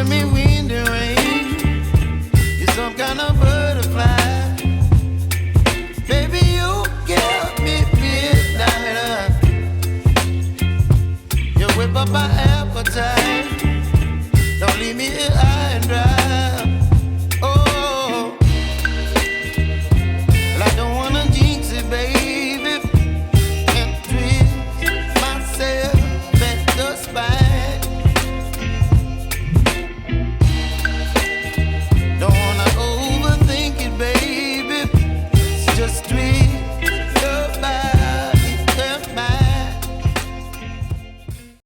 giving me wind and rain. You're some kind of butterfly. Baby, you give me midnight. You whip up my appetite. Don't leave me here.